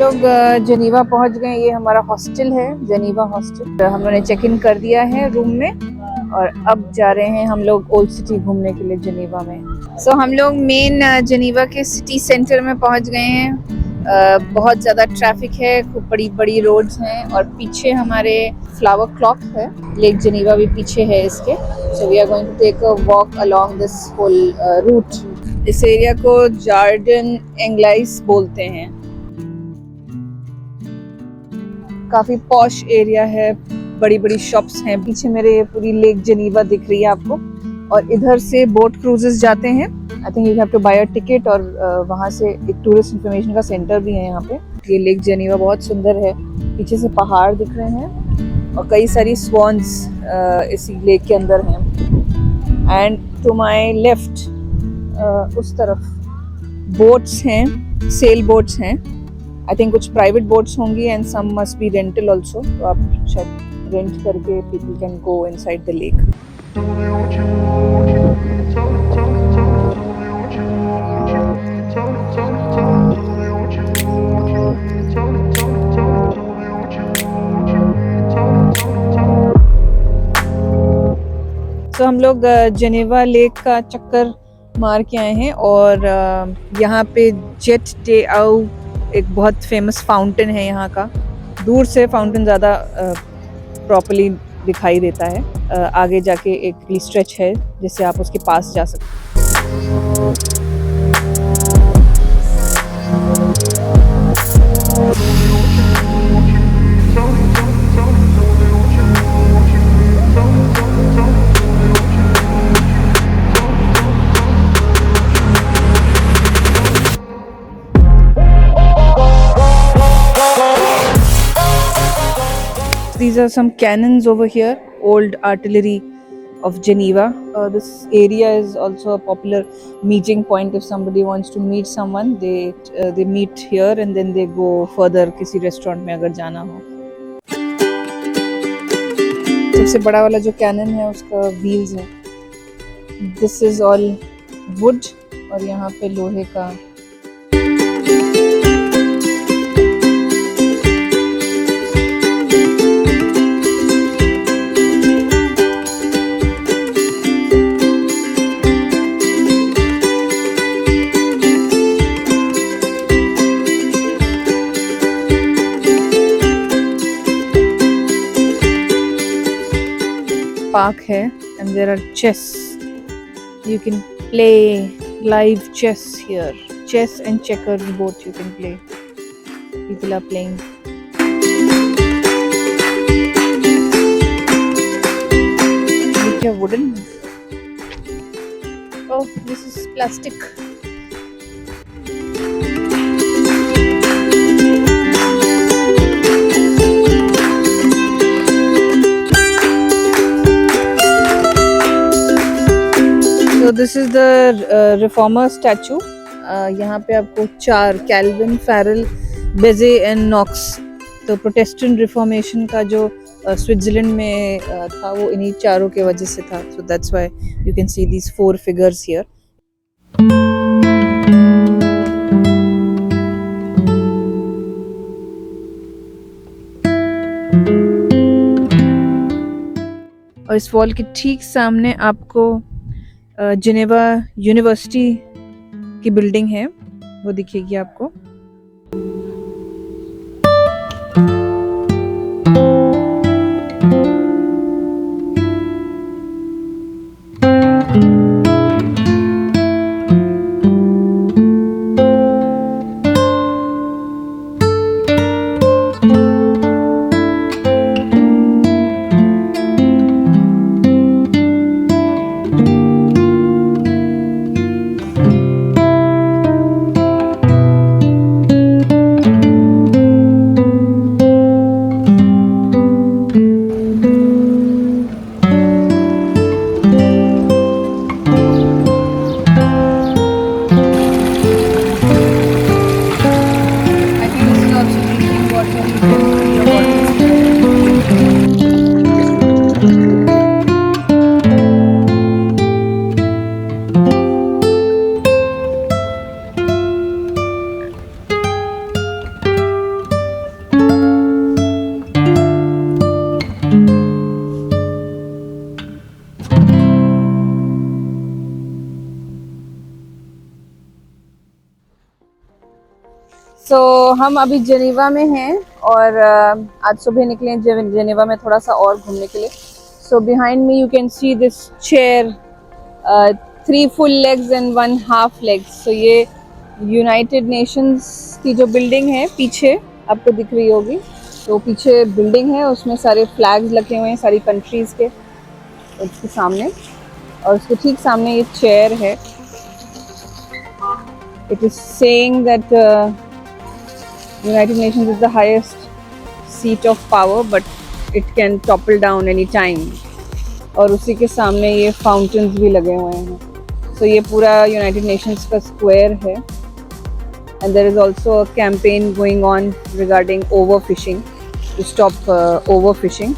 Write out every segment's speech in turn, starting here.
लोग जनीवा पहुंच गए। ये हमारा हॉस्टल है, जनीवा हॉस्टल। हम लोगों ने चेक इन कर दिया है रूम में और अब जा रहे हैं हम लोग ओल्ड सिटी घूमने के लिए जनीवा में। हम लोग मेन जनीवा के सिटी सेंटर में पहुंच गए हैं। बहुत ज़्यादा ट्रैफिक है, खूब बड़ी बड़ी रोड्स हैं और पीछे हमारे फ्लावर क्लॉक है। लेक जनीवा भी पीछे है इसके। So we are going to take a walk along this whole route. इस एरिया को जार्डन एंग्लाइस बोलते हैं। काफ़ी पॉश एरिया है, बड़ी बड़ी शॉप्स हैं। पीछे मेरे पूरी लेक जनीवा दिख रही है आपको। और इधर से बोट क्रूजेस जाते हैं। I think you have to buy a ticket और वहाँ से एक टूरिस्ट इंफॉर्मेशन का सेंटर भी है यहाँ पे। ये लेक जनीवा बहुत सुंदर है। पीछे से पहाड़ दिख रहे हैं और कई सारी स्वॉन्स इसी लेक के अंदर हैं। एंड टू माय लेफ्ट उस तरफ बोट्स हैं, सेल बोट्स हैं। आई थिंक कुछ प्राइवेट बोट्स होंगी and some must be rental also. तो आप शायद रेंट करके people can go inside the lake. तो हम लोग जनेवा लेक का चक्कर मार के आए हैं और यहाँ पे जेट डे आउ एक बहुत फेमस फाउंटेन है यहाँ का। दूर से फाउंटेन ज़्यादा प्रॉपर्ली दिखाई देता है। आगे जाके एक स्ट्रेच है जिससे आप उसके पास जा सकते हैं। These are some cannons over here, old artillery of Geneva. This area is also a popular meeting point. If somebody wants to meet someone, they meet here and then they go further किसी restaurant में अगर जाना हो। सबसे बड़ा वाला जो cannon है उसका व्हील्स है। This is all wood और यहाँ पे लोहे का। Park है and there are chess. You can play live chess here. Chess and checkers both you can play. People are playing. Is it wooden? Oh, this is plastic. So this is the reformer statue. यहाँ पे आपको 4 kelvin, Farrell, बेजे and Knox. तो Protestant reformation का जो Switzerland में था वो इन्हीं चारों के वजह से था। So that's why you can see these 4 figures here. और इस वॉल के ठीक सामने आपको जिनेवा यूनिवर्सिटी की बिल्डिंग है, वो दिखेगी आपको। हम अभी जेनेवा में हैं और आज सुबह निकले हैं जेनेवा में थोड़ा सा और घूमने के लिए. सो behind me you can see this chair, 3 full legs and 1 half legs. सो ये यूनाइटेड नेशंस की जो बिल्डिंग है पीछे आपको दिख रही होगी, तो पीछे बिल्डिंग है, उसमें सारे फ्लैग्स लगे हुए हैं सारी कंट्रीज के उसके सामने, और उसके ठीक सामने ये चेयर है. It is saying that United Nations is the highest seat of power but it can topple down any time. और उसी के सामने ये फाउंटेन्स भी लगे हुए हैं. सो ये पूरा यूनाइटेड नेशंस का स्क्वायर है. And there is also a campaign going on regarding over fishing, to stop over fishing.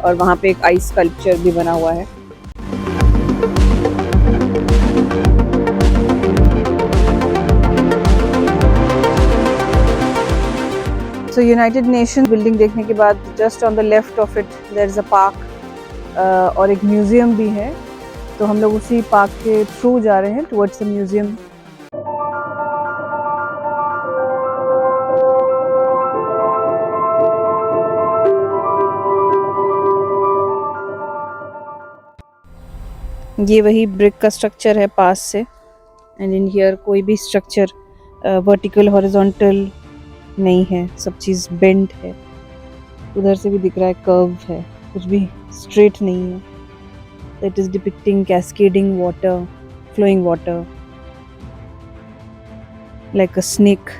और वहाँ पे एक आइस स्कल्पचर भी बना हुआ है. सो यूनाइटेड नेशन बिल्डिंग देखने के बाद just on the left of it there is a park और एक म्यूज़ियम भी है. तो हम लोग उसी पार्क के थ्रू जा रहे हैं टुवर्ड्स द म्यूज़ियम. ये वही ब्रिक का स्ट्रक्चर है पास से. एंड इन हियर कोई भी स्ट्रक्चर वर्टिकल हॉरिजॉन्टल नहीं है, सब चीज़ बेंड है. उधर से भी दिख रहा है कर्व है, कुछ भी स्ट्रेट नहीं है. That is depicting cascading water, flowing water, like a snake.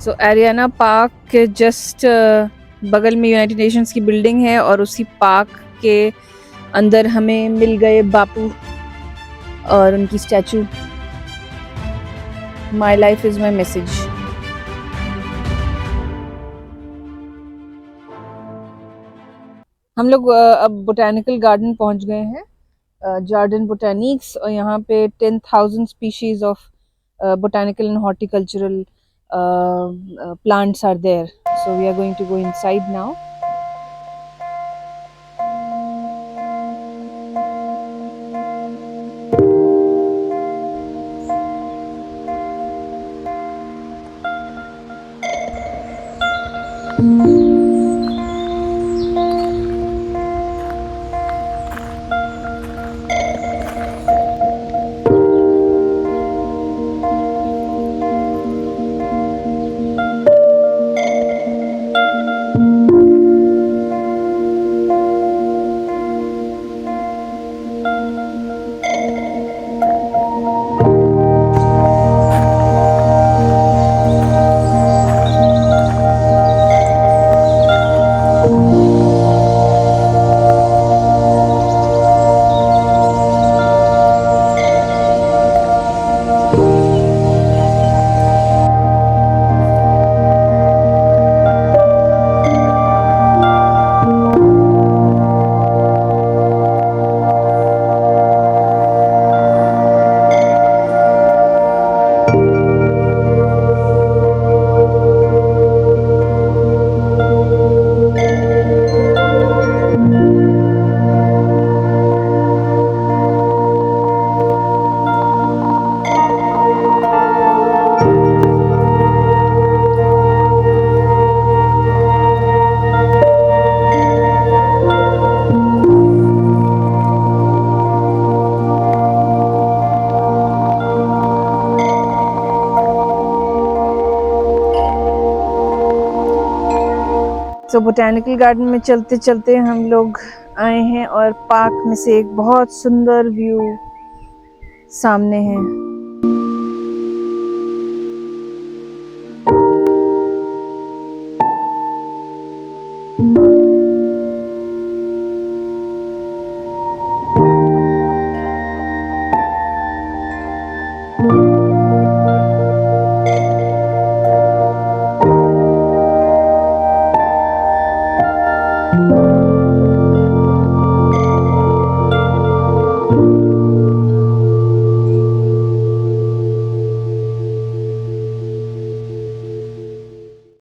So Ariana park के जस्ट बगल में यूनाइटेड नेशंस की बिल्डिंग है और उसी पार्क के अंदर हमें मिल गए बापू और उनकी statue. My life is my message. हम लोग अब बोटानिकल गार्डन पहुंच गए हैं, जार्डन बोटानिक्स. और यहाँ पे 10,000 species of botanical and horticultural plants are there. So we are going to go inside now. तो बोटानिकल गार्डन में चलते चलते हम लोग आए हैं और पार्क में से एक बहुत सुंदर व्यू सामने है.